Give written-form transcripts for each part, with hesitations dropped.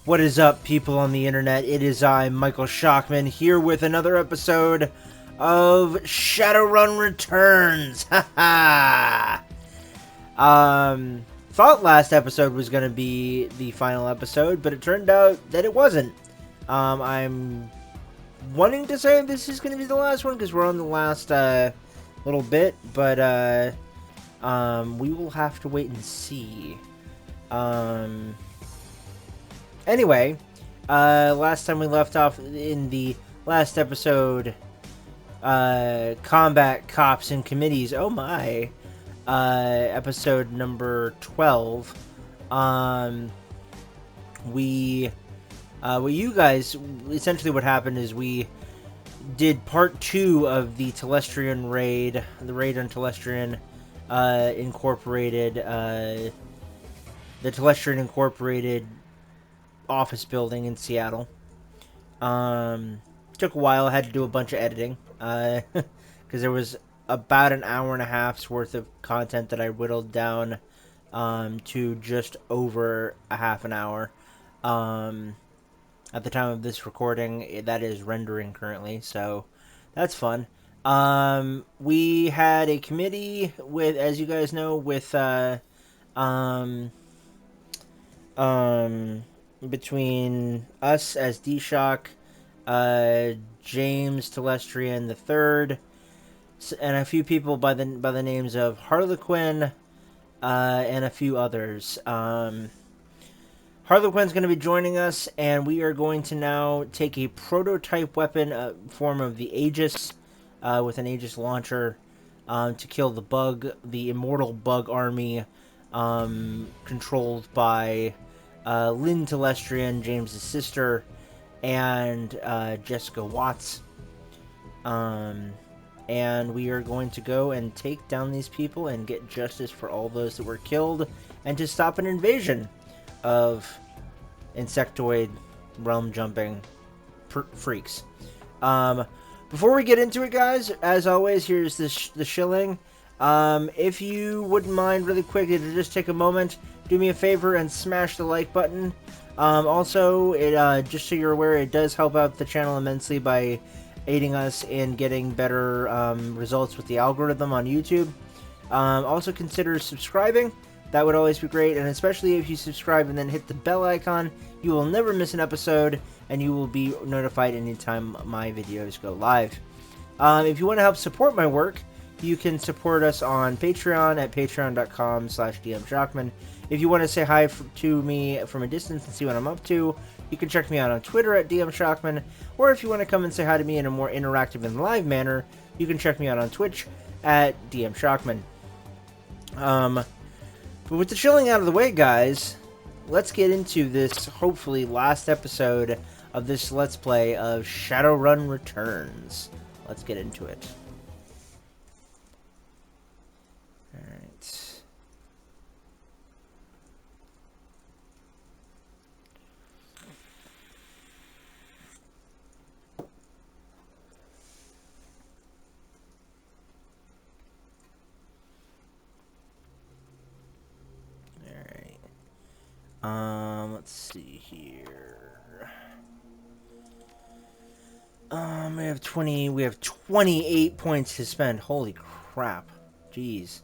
What is up, people on the internet? It is I, Michael Shockman, here with another episode of Shadowrun Returns. Haha. Thought last episode was gonna be the final episode, but it turned out that it wasn't. I'm wanting to say this is gonna be the last one because we're on the last little bit, but we will have to wait and see. Anyway, last time we left off in the last episode, Combat Cops and Committees, oh my, episode number 12, essentially what happened is we did part 2 of the Telestrian raid, the raid on Telestrian, Incorporated, the Telestrian Incorporated office building in Seattle. Took a while. I had to do a bunch of editing because there was about an hour and a half's worth of content that I whittled down to just over a half an hour. At the time of this recording, that is rendering currently, so that's fun. We had a committee with, as you guys know, with between us as D-Shock, James Telestrian the Third, and a few people by the names of Harlequin, and a few others. Harlequin's going to be joining us, and we are going to now take a prototype weapon, form of the Aegis, with an Aegis launcher, to kill the immortal bug army, controlled by Lynn Telestrian, James's sister, and Jessica Watts. And we are going to go and take down these people and get justice for all those that were killed, and to stop an invasion of insectoid realm jumping freaks. Before we get into it, guys, as always, here's the shilling. If you wouldn't mind really quickly to just take a moment, do me a favor and smash the like button. Also, just so you're aware, it does help out the channel immensely by aiding us in getting better results with the algorithm on YouTube. Also, consider subscribing. That would always be great, and especially if you subscribe and then hit the bell icon, you will never miss an episode, and you will be notified anytime my videos go live. If you want to help support my work, you can support us on Patreon at patreon.com/dmshockman. If you want to say hi to me from a distance and see what I'm up to, you can check me out on Twitter at dmshockman, or if you want to come and say hi to me in a more interactive and live manner, you can check me out on Twitch at dmshockman. But with the chilling out of the way, guys, let's get into this, hopefully, last episode of this Let's Play of Shadowrun Returns. Let's get into it. Alright. Let's see here. We have 28 points to spend. Holy crap. Jeez.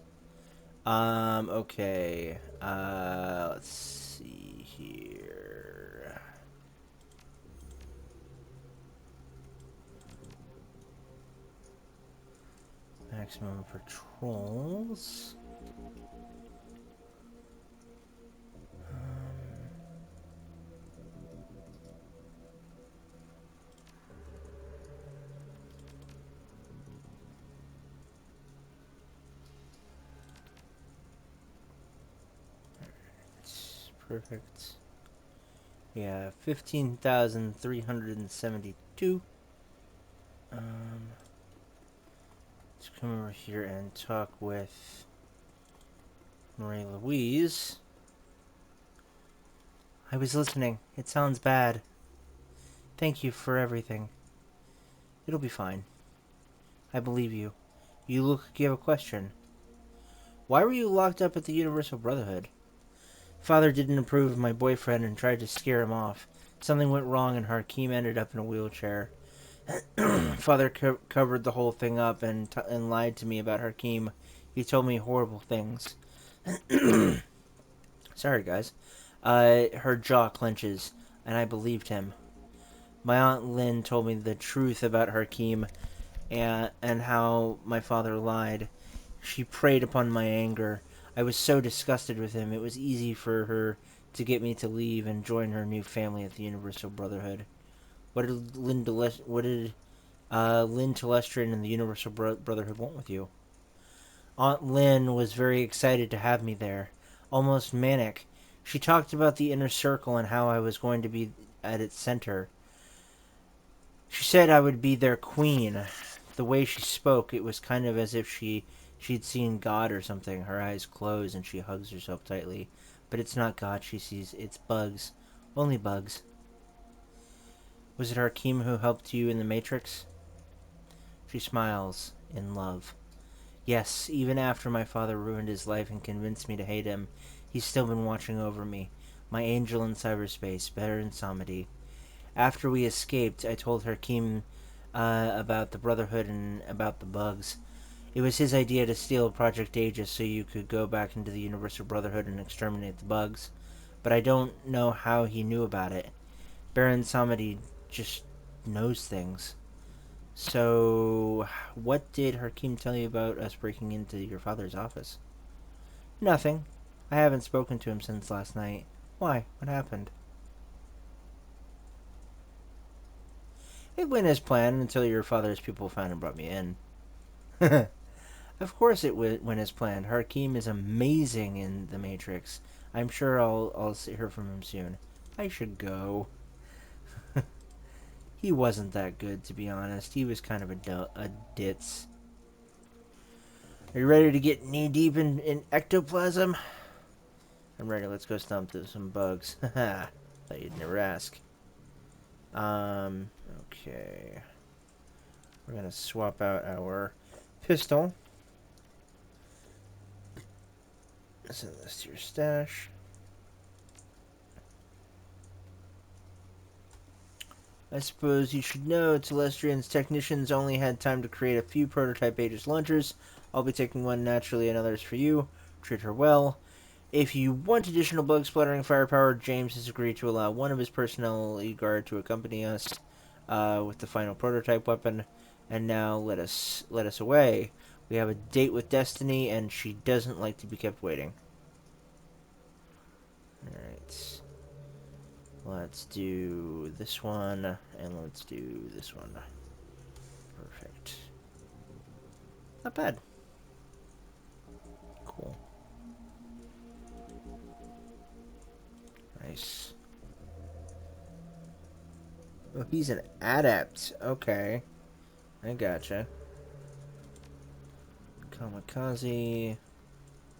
Okay. Let's see here. Maximum patrols. Perfect. Yeah, 15,372. Let's come over here and talk with Marie Louise. I was listening. It sounds bad. Thank you for everything. It'll be fine. I believe you. You have a question. Why were you locked up at the Universal Brotherhood? Father didn't approve of my boyfriend and tried to scare him off. Something went wrong and Hakeem ended up in a wheelchair. Father covered the whole thing up and lied to me about Hakeem. He told me horrible things. Sorry, guys. Her jaw clenches, and I believed him. My Aunt Lynn told me the truth about Hakeem and how my father lied. She preyed upon my anger. I was so disgusted with him, it was easy for her to get me to leave and join her new family at the Universal Brotherhood. What did Lynn Telestrian and the Universal Brotherhood want with you? Aunt Lynn was very excited to have me there, almost manic. She talked about the inner circle and how I was going to be at its center. She said I would be their queen. The way she spoke, it was kind of as if she'd seen God or something. Her eyes close and she hugs herself tightly. But it's not God she sees, it's bugs. Only bugs. Was it Hakeem who helped you in the Matrix? She smiles, in love. Yes, even after my father ruined his life and convinced me to hate him, he's still been watching over me. My angel in cyberspace, better in Samedi. After we escaped, I told Hakeem about the Brotherhood and about the bugs. It was his idea to steal Project Aegis so you could go back into the Universal Brotherhood and exterminate the bugs. But I don't know how he knew about it. Baron Samedi just knows things. So, what did Hakeem tell you about us breaking into your father's office? Nothing. I haven't spoken to him since last night. Why? What happened? It went as planned until your father's people found and brought me in. Of course it went as planned. Hakeem is amazing in The Matrix. I'm sure I'll hear from him soon. I should go. He wasn't that good, to be honest. He was kind of a ditz. Are you ready to get knee-deep in ectoplasm? I'm ready. Let's go stomp some bugs. Haha. Thought you'd never ask. Okay. We're gonna swap out our pistol. Send this to your stash. I suppose you should know Telestrian's technicians only had time to create a few prototype Aegis launchers. I'll be taking one naturally and others for you. Treat her well. If you want additional bug splattering firepower, James has agreed to allow one of his personnel guard to accompany us with the final prototype weapon. And now let us away. We have a date with Destiny, and she doesn't like to be kept waiting. Alright. Let's do this one, and let's do this one. Perfect. Not bad. Cool. Nice. Oh, he's an adept. Okay. I gotcha. Kamikaze.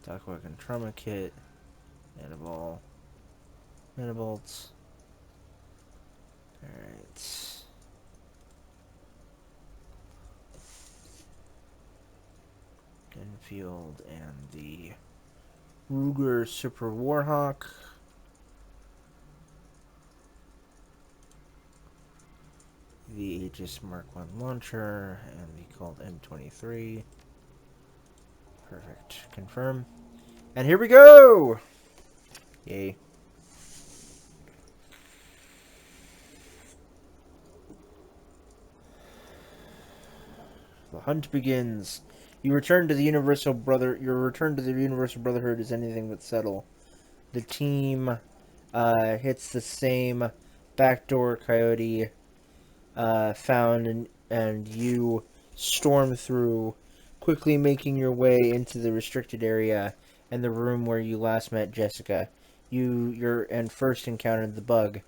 Darkwing and Trauma Kit. Maniball. Manabolts. Alright. Enfield and the Ruger Super Warhawk. The Aegis Mark I launcher and the Colt M23. Perfect. Confirm. And here we go! Yay. The hunt begins. You return to the Universal Your return to the Universal Brotherhood is anything but subtle. The team hits the same backdoor coyote found, and you storm through, quickly making your way into the restricted area and the room where you last met Jessica. And first encountered the bug.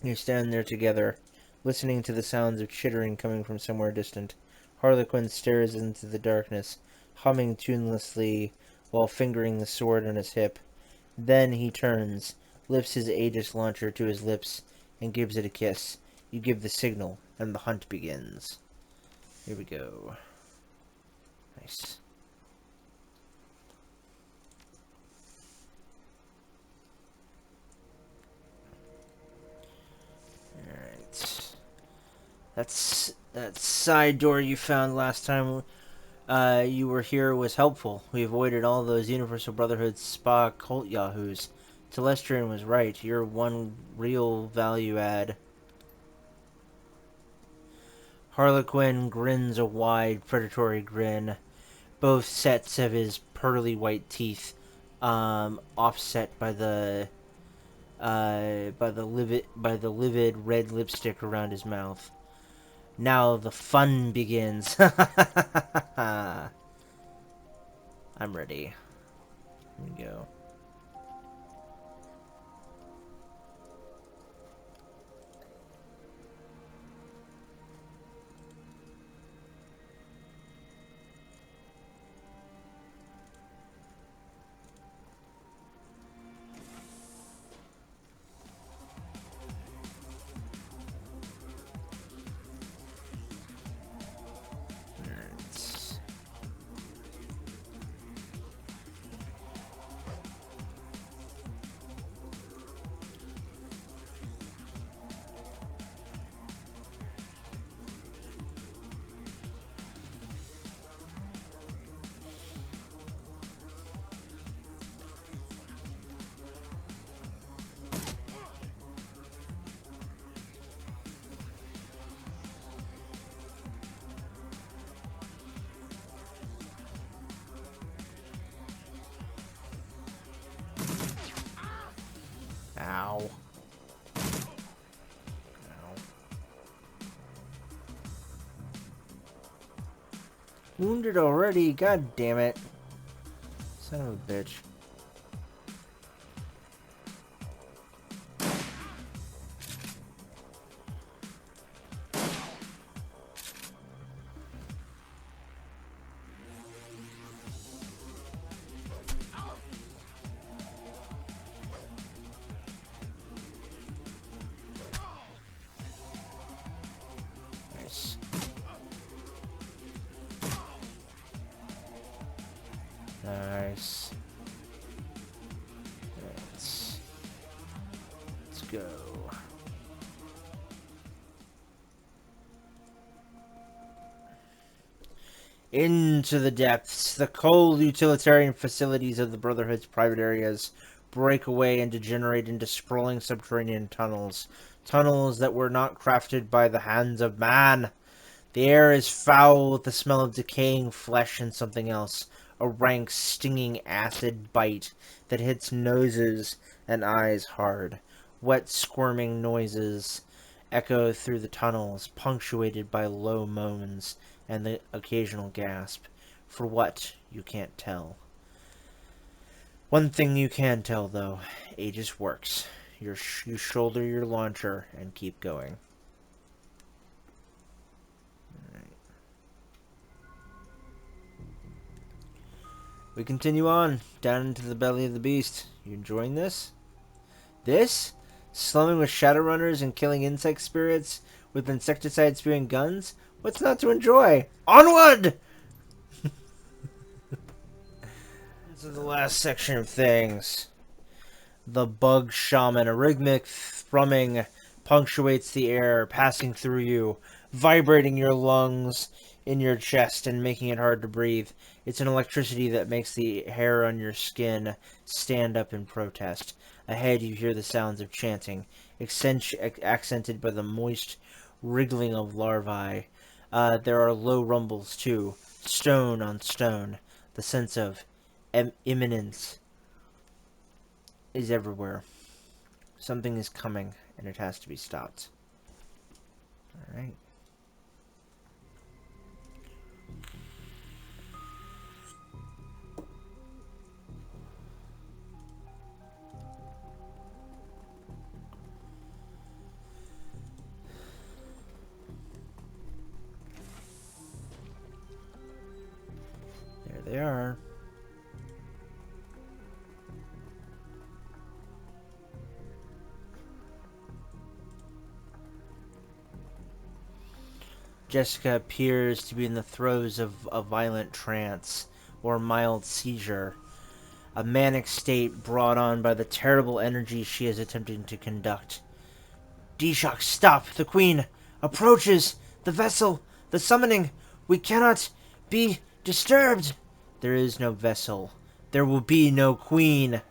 You stand there together, listening to the sounds of chittering coming from somewhere distant. Harlequin stares into the darkness, humming tunelessly while fingering the sword on his hip. Then he turns, lifts his Aegis launcher to his lips, and gives it a kiss. You give the signal, and the hunt begins. Here we go. Nice. That side door you found last time you were here was helpful. We avoided all those Universal Brotherhood spa cult yahoos. Telestrian was right. You're one real value add. Harlequin grins a wide, predatory grin, both sets of his pearly white teeth, offset by the livid red lipstick around his mouth. Now the fun begins. I'm ready. Here we go. Ow. Ow. Wounded already? God damn it. Son of a bitch. Nice. Nice. Let's go. Into the depths, the cold utilitarian facilities of the Brotherhood's private areas break away and degenerate into sprawling subterranean tunnels. Tunnels that were not crafted by the hands of man. The air is foul with the smell of decaying flesh and something else. A rank, stinging acid bite that hits noses and eyes hard. Wet, squirming noises echo through the tunnels, punctuated by low moans and the occasional gasp. For what, you can't tell. One thing you can tell, though. Aegis works. You shoulder your launcher and keep going. We continue on, down into the belly of the beast. You enjoying this? This? Slumming with Shadowrunners and killing insect spirits with insecticide spewing guns? What's not to enjoy? Onward! This is the last section of things. The bug shaman, a rhythmic thrumming punctuates the air, passing through you, vibrating your lungs in your chest and making it hard to breathe. It's an electricity that makes the hair on your skin stand up in protest. Ahead you hear the sounds of chanting, accented by the moist wriggling of larvae. There are low rumbles too, stone on stone. The sense of imminence is everywhere. Something is coming, and it has to be stopped. Alright. There they are. Jessica appears to be in the throes of a violent trance or mild seizure, a manic state brought on by the terrible energy she is attempting to conduct. D-Shock, stop! The Queen approaches! The vessel! The summoning! We cannot be disturbed! There is no vessel. There will be no queen!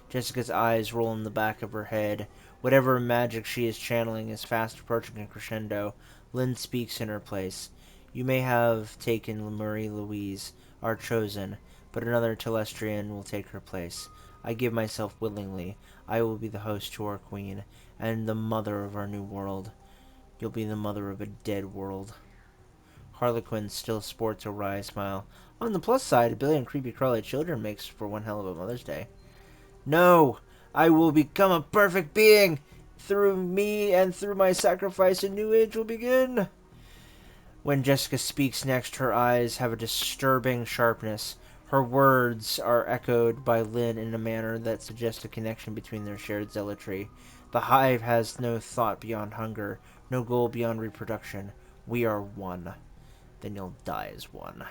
Jessica's eyes roll in the back of her head. Whatever magic she is channeling is fast approaching a crescendo. Lynn speaks in her place. You may have taken Marie Louise, our chosen, but another Telestrian will take her place. I give myself willingly. I will be the host to our queen, and the mother of our new world. You'll be the mother of a dead world. Harlequin still sports a wry smile. On the plus side, a billion creepy crawly children makes for one hell of a Mother's Day. No! I will become a perfect being! Through me and through my sacrifice, a new age will begin! When Jessica speaks next, her eyes have a disturbing sharpness. Her words are echoed by Lynn in a manner that suggests a connection between their shared zealotry. The hive has no thought beyond hunger, no goal beyond reproduction. We are one. Then you'll die as one.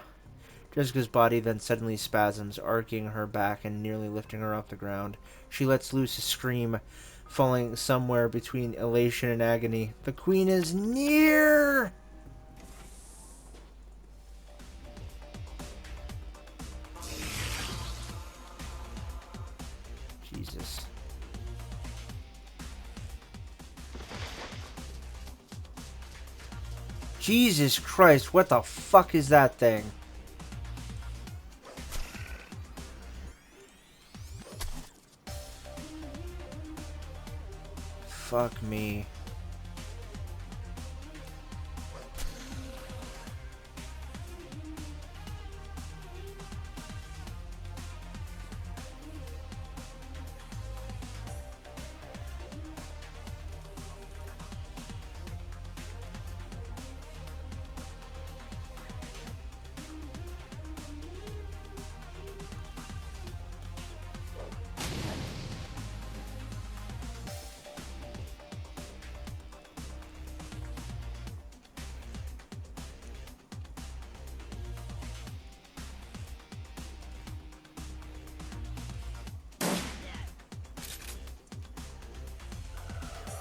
Jessica's body then suddenly spasms, arcing her back and nearly lifting her off the ground. She lets loose a scream, falling somewhere between elation and agony. The queen is near! Jesus. Jesus Christ, what the fuck is that thing? Fuck me.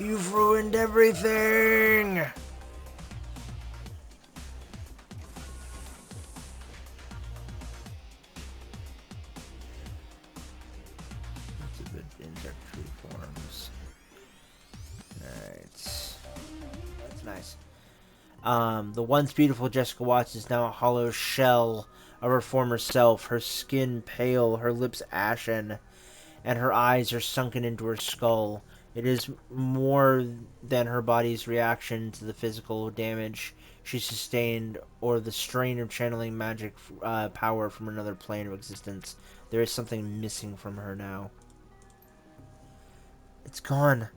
You've ruined everything! That's a bit insect tree forms. Alright. That's nice. The once beautiful Jessica Watts is now a hollow shell of her former self, her skin pale, her lips ashen, and her eyes are sunken into her skull. It is more than her body's reaction to the physical damage she sustained or the strain of channeling magic power from another plane of existence. There is something missing from her now. It's gone.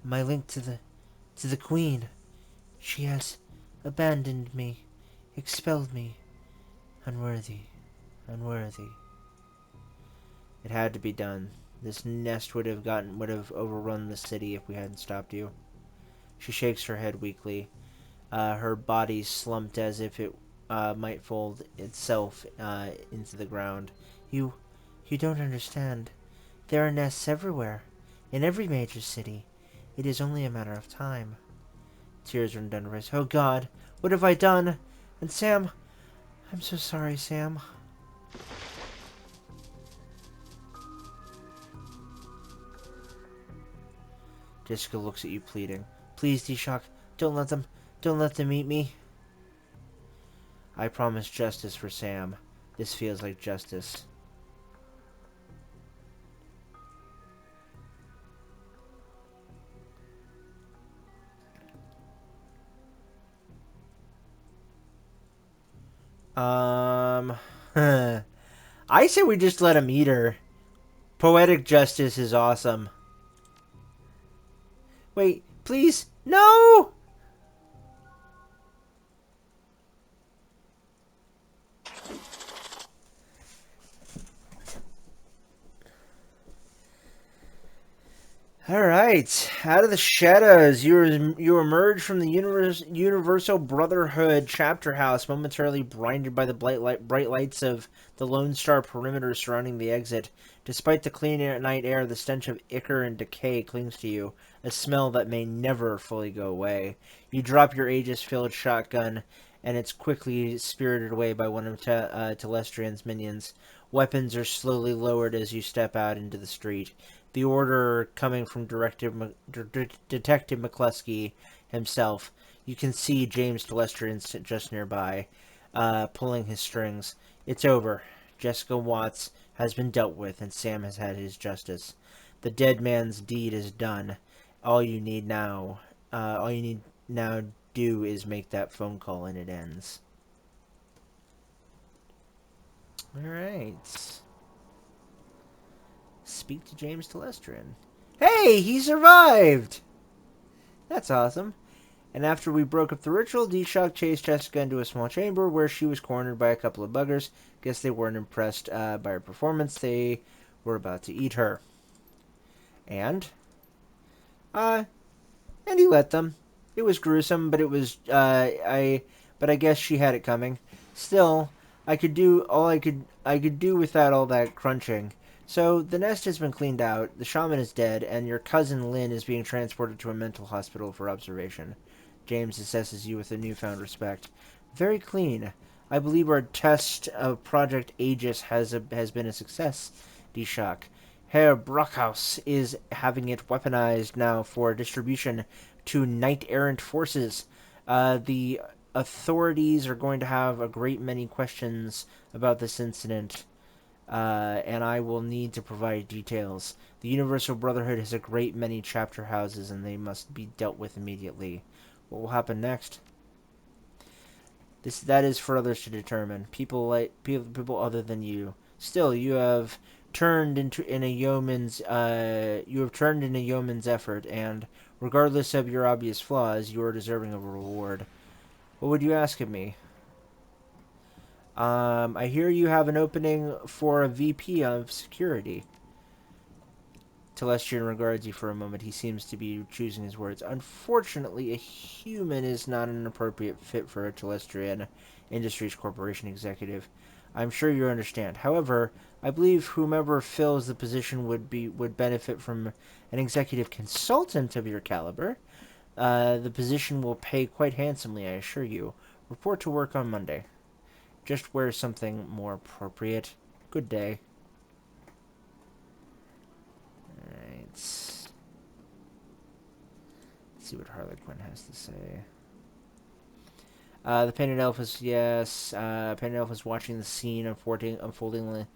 My link to the queen. She has abandoned me, expelled me. Unworthy. Unworthy. It had to be done. This nest would have overrun the city if we hadn't stopped you. She shakes her head weakly. Her body slumped as if it might fold itself into the ground. You don't understand. There are nests everywhere, in every major city. It is only a matter of time. Tears run down her face. Oh God, what have I done? And Sam, I'm so sorry, Sam. Jessica looks at you pleading. Please, D-Shock, don't let them eat me. I promise justice for Sam. This feels like justice. I say we just let him eat her. Poetic justice is awesome. Wait, please, no! Alright, out of the shadows, you emerge from the Universal Brotherhood chapter house, momentarily blinded by the bright lights of the Lone Star perimeter surrounding the exit. Despite the clean night air, the stench of ichor and decay clings to you, a smell that may never fully go away. You drop your Aegis-filled shotgun, and it's quickly spirited away by one of Telestrian's minions. Weapons are slowly lowered as you step out into the street. The order coming from Detective McCluskey himself. You can see James Telestrian just nearby, pulling his strings. It's over. Jessica Watts has been dealt with, and Sam has had his justice. The dead man's deed is done. All you need now do is make that phone call, and it ends. All right. Speak to James Telestrian. Hey, he survived! That's awesome. And after we broke up the ritual, D-Shock chased Jessica into a small chamber where she was cornered by a couple of buggers. Guess they weren't impressed by her performance. They were about to eat her. And he let them. It was gruesome, but it was, but I guess she had it coming. Still, I could do without all that crunching. So, the nest has been cleaned out, the shaman is dead, and your cousin Lynn is being transported to a mental hospital for observation. James assesses you with a newfound respect. Very clean. I believe our test of Project Aegis has been a success, D-Shock. Herr Brockhaus is having it weaponized now for distribution to knight-errant forces. The authorities are going to have a great many questions about this incident, and I will need to provide details. The Universal Brotherhood has a great many chapter houses, and they must be dealt with immediately. What will happen next? That is for others to determine. People other than you. Still, you have turned in a yeoman's effort, and regardless of your obvious flaws, you are deserving of a reward. What would you ask of me? I hear you have an opening for a VP of security. Telestrian regards you for a moment. He seems to be choosing his words. Unfortunately, a human is not an appropriate fit for a Telestrian Industries Corporation executive. I'm sure you understand. However, I believe whomever fills the position would benefit from an executive consultant of your caliber. The position will pay quite handsomely, I assure you. Report to work on Monday. Just wear something more appropriate. Good day. Alright. Let's see what Harlequin has to say. The Painted Elf is, yes. Painted Elf is watching the scene unfolding.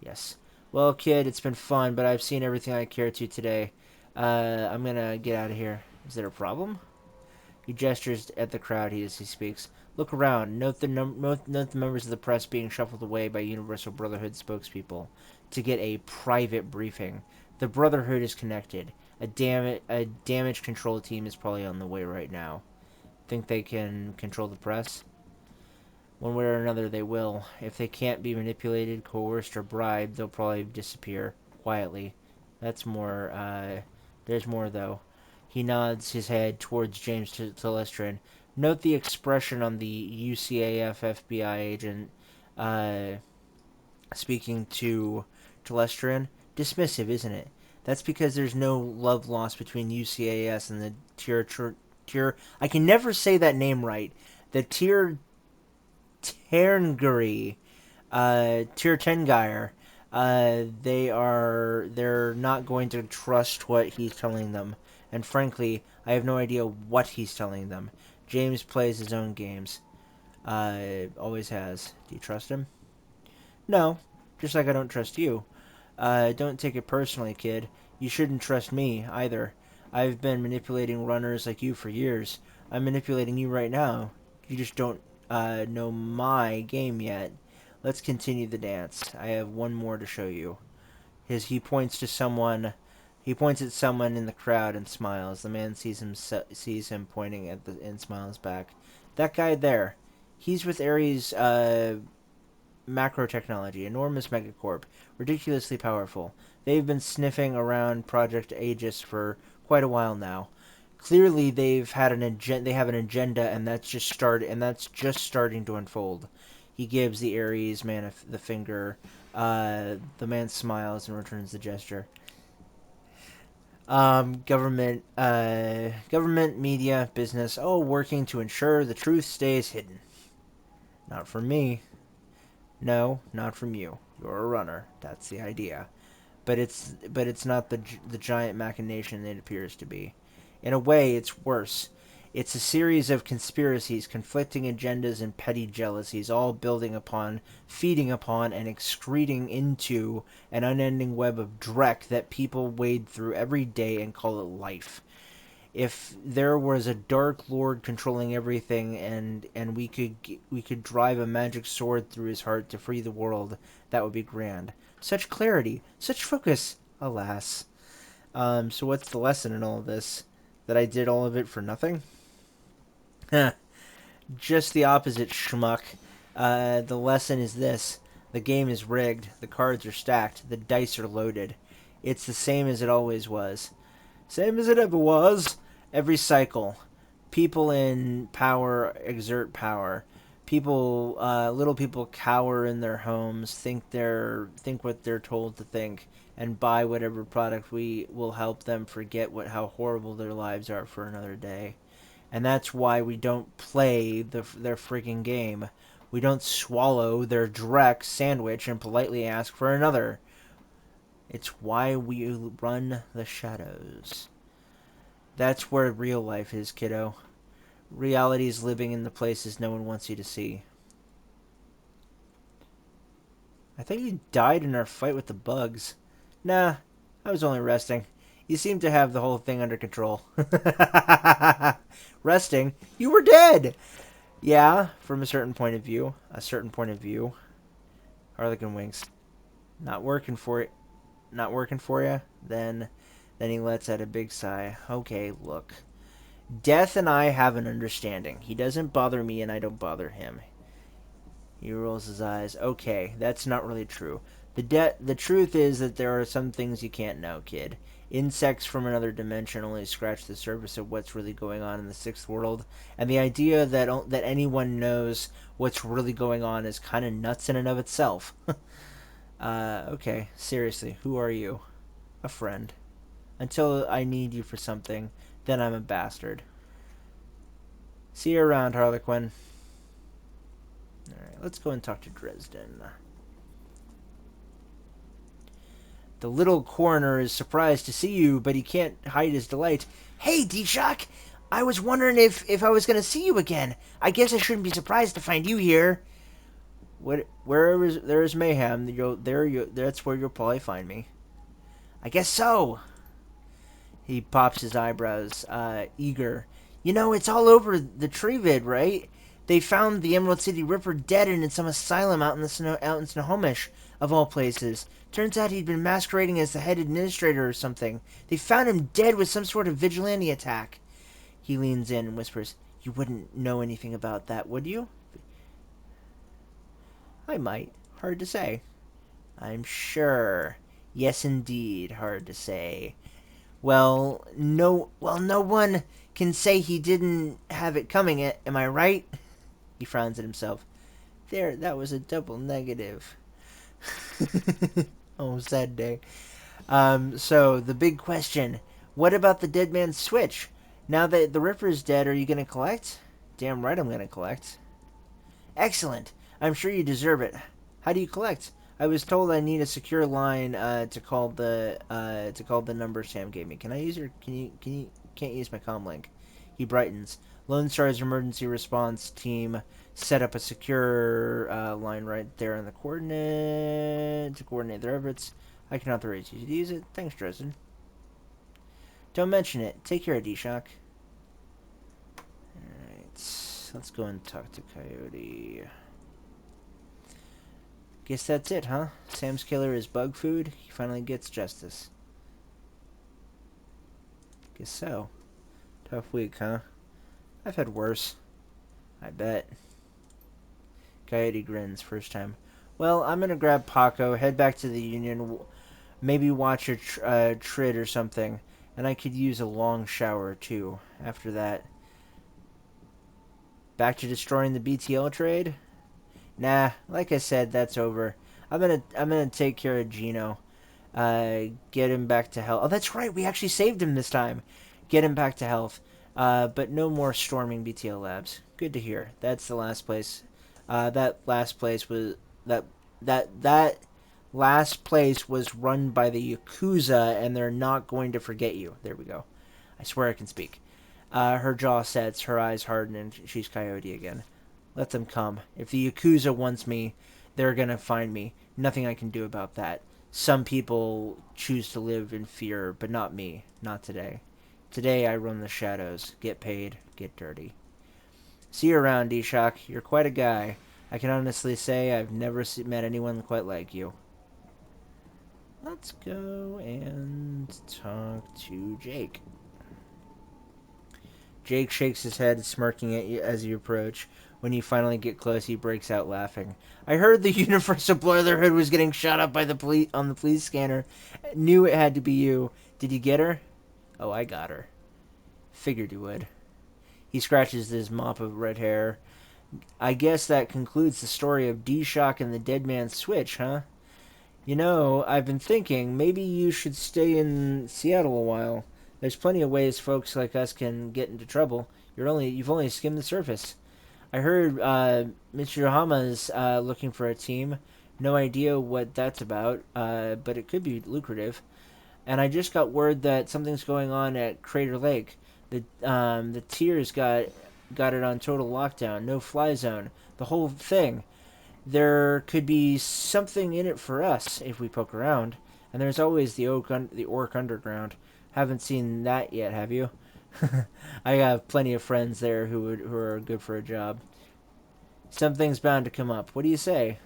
Yes. Well, kid, it's been fun, but I've seen everything I care to today. I'm gonna get out of here. Is there a problem? He gestures at the crowd as he speaks. Look around. Note the members of the press being shuffled away by Universal Brotherhood spokespeople to get a private briefing. The Brotherhood is connected. A damage control team is probably on the way right now. Think they can control the press? One way or another, they will. If they can't be manipulated, coerced, or bribed, they'll probably disappear quietly. That's more. There's more, though. He nods his head towards James Telestrian. Note the expression on the UCAF FBI agent speaking to Telestrian. Dismissive, isn't it? That's because there's no love lost between UCAS and the Tier. I can never say that name right. The Tier Terngiri, Tier Tengire. They're not going to trust what he's telling them. And frankly, I have no idea what he's telling them. James plays his own games. Always has. Do you trust him? No. Just like I don't trust you. Don't take it personally, kid. You shouldn't trust me, either. I've been manipulating runners like you for years. I'm manipulating you right now. You just don't know my game yet. Let's continue the dance. I have one more to show you. He points to someone. He points at someone in the crowd and smiles. The man sees him pointing at and smiles back. That guy there. He's with Ares Macro Technology, enormous megacorp, ridiculously powerful. They've been sniffing around Project Aegis for quite a while now. Clearly, they have an agenda, and that's just starting to unfold. He gives the Ares man the finger, The man smiles and returns the gesture. Government, media, business, all working to ensure the truth stays hidden. Not from me. No, not from you. You're a runner. That's the idea. But it's not the giant machination it appears to be. In a way, it's worse. It's a series of conspiracies, conflicting agendas, and petty jealousies, all building upon, feeding upon, and excreting into an unending web of dreck that people wade through every day and call it life. If there was a dark lord controlling everything, and we could drive a magic sword through his heart to free the world, that would be grand. Such clarity, such focus. Alas. So what's the lesson in all of this? That I did all of it for nothing? Huh. Just the opposite, schmuck. The lesson is this: the game is rigged, the cards are stacked, the dice are loaded. It's the same as it always was. Same as it ever was. Every cycle. People in power exert power. Little people cower in their homes, think what they're told to think, and buy whatever product we will help them forget how horrible their lives are for another day. And that's why we don't play their freaking game. We don't swallow their direct sandwich and politely ask for another. It's why we run the shadows. That's where real life is, kiddo. Reality is living in the places no one wants you to see. I think you died in our fight with the bugs. Nah, I was only resting. You seem to have the whole thing under control. Resting? You were dead! Yeah, from a certain point of view. A certain point of view. Harlequin winks. Not working for it. Not working for you? Then he lets out a big sigh. Okay, look. Death and I have an understanding. He doesn't bother me and I don't bother him. He rolls his eyes. Okay, that's not really true. The truth is that there are some things you can't know, kid. Insects from another dimension only scratch the surface of what's really going on in the sixth world, and the idea that anyone knows what's really going on is kind of nuts in and of itself. Okay, seriously, who are you? A friend. Until I need you for something, then I'm a bastard. See you around, Harlequin. Alright, let's go and talk to Dresden. The little coroner is surprised to see you, but he can't hide his delight. Hey, D-Shock! I was wondering if I was going to see you again. I guess I shouldn't be surprised to find you here. Wherever there's mayhem, that's where you'll probably find me. I guess so. He pops his eyebrows, eager. You know, it's all over the Treevid, right? They found the Emerald City Ripper dead in some asylum out in Snohomish, of all places. Turns out he'd been masquerading as the head administrator or something. They found him dead with some sort of vigilante attack. He leans in and whispers, "You wouldn't know anything about that, would you?" I might. Hard to say. I'm sure. Yes, indeed. Hard to say. No one can say he didn't have it coming. Am I right? He frowns at himself. There, that was a double negative. Oh, sad day. So the big question: what about the dead man's switch? Now that the Ripper's dead, are you gonna collect? Damn right, I'm gonna collect. Excellent. I'm sure you deserve it. How do you collect? I was told I need a secure line to call the number Sam gave me. Can I use your? Can't use my comm link. He brightens. Lone Star's emergency response team set up a secure line right there on the coordinate to coordinate their efforts. I can authorize you to use it. Thanks, Dresden. Don't mention it. Take care, D-Shock. Alright, let's go and talk to Coyote. Guess that's it, huh? Sam's killer is bug food. He finally gets justice. Guess so. Tough week, huh? I've had worse. I bet. Coyote grins first time. Well, I'm gonna grab Paco, head back to the Union, maybe watch a Trid or something, and I could use a long shower too. After that, back to destroying the BTL trade? Nah, like I said, that's over. I'm gonna take care of Gino. Get him back to health. Oh, that's right. We actually saved him this time. Get him back to health. But no more storming BTL labs. Good to hear. That's the last place. That last place was that that last place was run by the Yakuza, and they're not going to forget you. There we go. I swear I can speak. Her jaw sets, her eyes harden, and she's Coyote again. Let them come. If the Yakuza wants me, they're gonna find me. Nothing I can do about that. Some people choose to live in fear, but not me. Not today. Today I run the shadows. Get paid. Get dirty. See you around, D-Shock. You're quite a guy. I can honestly say I've never met anyone quite like you. Let's go and talk to Jake. Jake shakes his head, smirking at you as you approach. When you finally get close, he breaks out laughing. I heard the Universal Brotherhood was getting shot up by the police on the police scanner. Knew it had to be you. Did you get her? Oh, I got her. Figured you would. He scratches his mop of red hair. I guess that concludes the story of D-Shock and the Dead Man's Switch, huh? You know, I've been thinking maybe you should stay in Seattle a while. There's plenty of ways folks like us can get into trouble. You've only skimmed the surface. I heard Michihama's looking for a team. No idea what that's about, but it could be lucrative. And I just got word that something's going on at Crater Lake. The tiers got it on total lockdown, no fly zone, the whole thing. There could be something in it for us if we poke around. And there's always the Orc Underground. Haven't seen that yet, have you? I have plenty of friends there who are good for a job. Something's bound to come up. What do you say?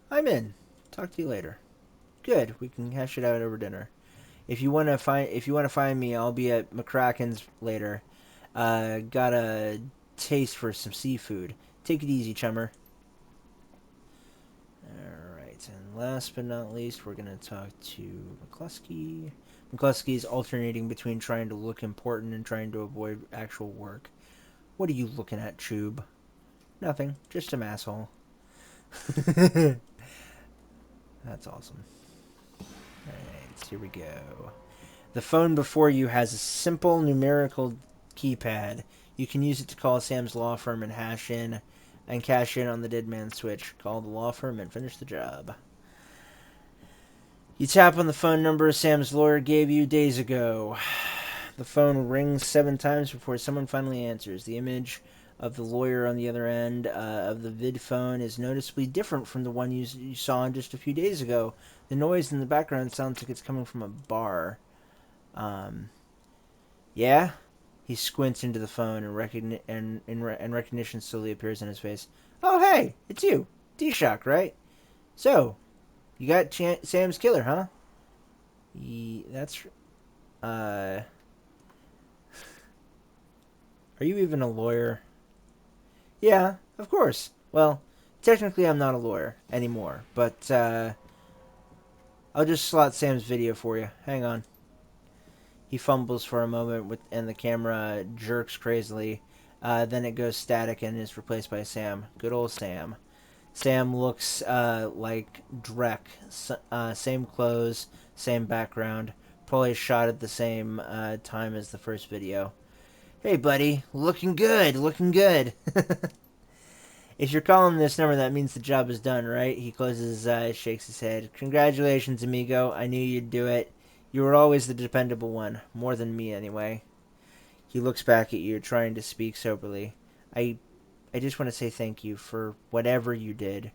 I'm in. Talk to you later. Good. We can hash it out over dinner. If you want to find me, I'll be at McCracken's later. Got a taste for some seafood. Take it easy, chummer. Alright, and last but not least, we're going to talk to McCluskey. McCluskey's alternating between trying to look important and trying to avoid actual work. What are you looking at, Chube? Nothing, just some asshole. That's awesome. Alright, here we go. The phone before you has a simple numerical keypad. You can use it to call Sam's law firm and cash in on the Dead Man's Switch. Call the law firm and finish the job. You tap on the phone number Sam's lawyer gave you days ago. The phone rings 7 times before someone finally answers. The image of the lawyer on the other end of the vid phone is noticeably different from the one you saw just a few days ago. The noise in the background sounds like it's coming from a bar. Yeah? He squints into the phone and recognition slowly appears in his face. Oh, hey, it's you. D-Shock, right? So, you got Sam's killer, huh? That's... Are you even a lawyer? Yeah, of course. Well, technically I'm not a lawyer anymore, but, I'll just slot Sam's video for you. Hang on. He fumbles for a moment, and the camera jerks crazily. Then it goes static and is replaced by Sam. Good old Sam. Sam looks like Drek. Same clothes, same background. Probably shot at the same time as the first video. Hey, buddy. Looking good. Looking good. If you're calling this number, that means the job is done, right? He closes his eyes, shakes his head. Congratulations, amigo. I knew you'd do it. You were always the dependable one. More than me, anyway. He looks back at you, trying to speak soberly. I just want to say thank you for whatever you did.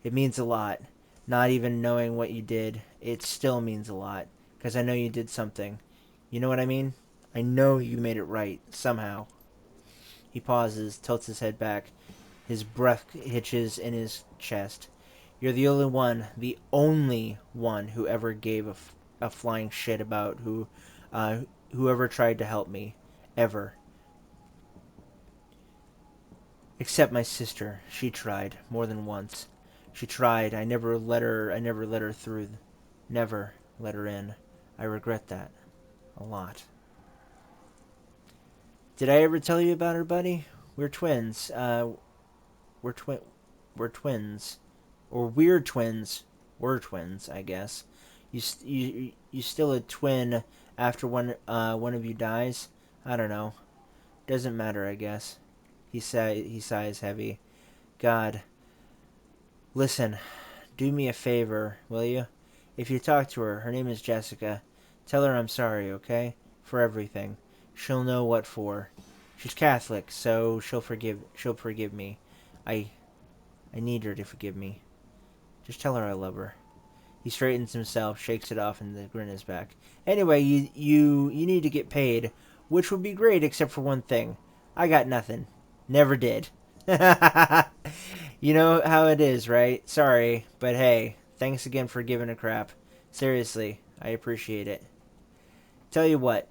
It means a lot. Not even knowing what you did, it still means a lot. Because I know you did something. You know what I mean? I know you made it right, somehow. He pauses, tilts his head back. His breath hitches in his chest. You're the only one who ever gave a flying shit about whoever tried to help me. Ever. Except my sister. She tried more than once. She tried. I never let her through. Never let her in. I regret that. A lot. Did I ever tell you about her, buddy? We're twins. we're twins, or we're twins. We're twins, I guess. You still a twin after one of you dies. I don't know. Doesn't matter, I guess. He sighs heavy. God, listen, do me a favor, will you? If you talk to her name is Jessica. Tell her I'm sorry, okay? For everything. She'll know what for. She's Catholic, so she'll forgive me. I need her to forgive me. Just tell her I love her. He straightens himself, shakes it off, and the grin is back. Anyway, you need to get paid, which would be great except for one thing. I got nothing. Never did. You know how it is, right? Sorry, but hey, thanks again for giving a crap. Seriously, I appreciate it. Tell you what,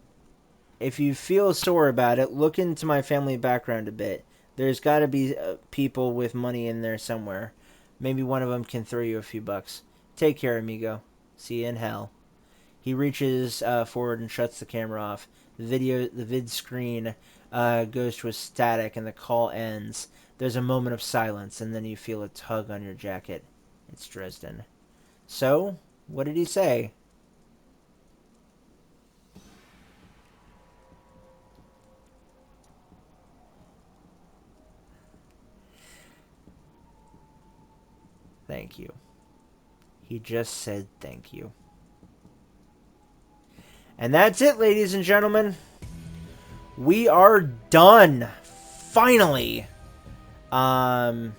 if you feel sore about it, look into my family background a bit. There's got to be people with money in there somewhere. Maybe one of them can throw you a few bucks. Take care, amigo. See you in hell. He reaches forward and shuts the camera off. The vid screen goes to a static and the call ends. There's a moment of silence, and then you feel a tug on your jacket. It's Dresden. So, what did he say? Thank you. He just said thank you. And that's it, ladies and gentlemen. We are done. Finally. Oh,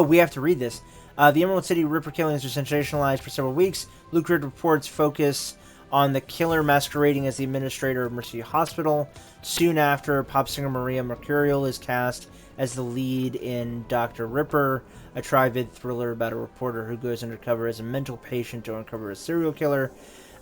we have to read this. The Emerald City Ripper killings are sensationalized for several weeks. Lucrative reports focus on the killer masquerading as the administrator of Mercy Hospital. Soon after, pop singer Maria Mercurial is cast as the lead in Dr. Ripper, a tri-vid thriller about a reporter who goes undercover as a mental patient to uncover a serial killer.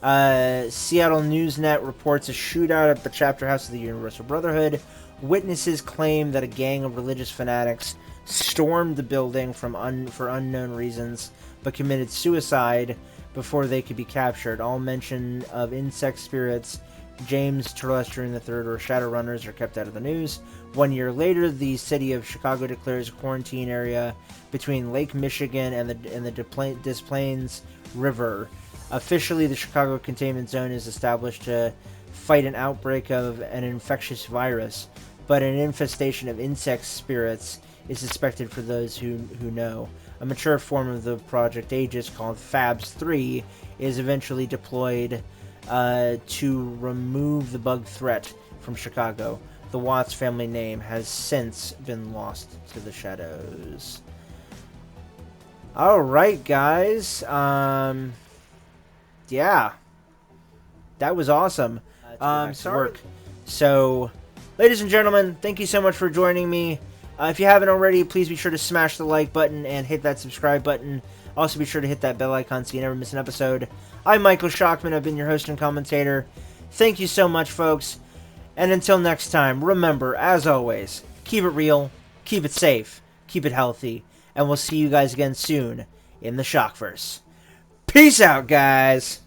Seattle Newsnet reports a shootout at the chapter house of the Universal Brotherhood. Witnesses claim that a gang of religious fanatics stormed the building for unknown reasons, but committed suicide before they could be captured. All mention of insect spirits, James Terrestrian III, or Shadowrunners are kept out of the news. 1 year later, the city of Chicago declares a quarantine area between Lake Michigan and the Des Plaines River. Officially, the Chicago Containment Zone is established to fight an outbreak of an infectious virus, but an infestation of insect spirits is suspected for those who know. A mature form of the Project Aegis, called FABS-3, is eventually deployed to remove the bug threat from Chicago. The Watts family name has since been lost to the shadows. Alright, guys. Yeah. That was awesome. Sorry. So, ladies and gentlemen, thank you so much for joining me. If you haven't already, please be sure to smash the like button and hit that subscribe button. Also, be sure to hit that bell icon so you never miss an episode. I'm Michael Shockman. I've been your host and commentator. Thank you so much, folks. And until next time, remember, as always, keep it real, keep it safe, keep it healthy, and we'll see you guys again soon in the Shockverse. Peace out, guys!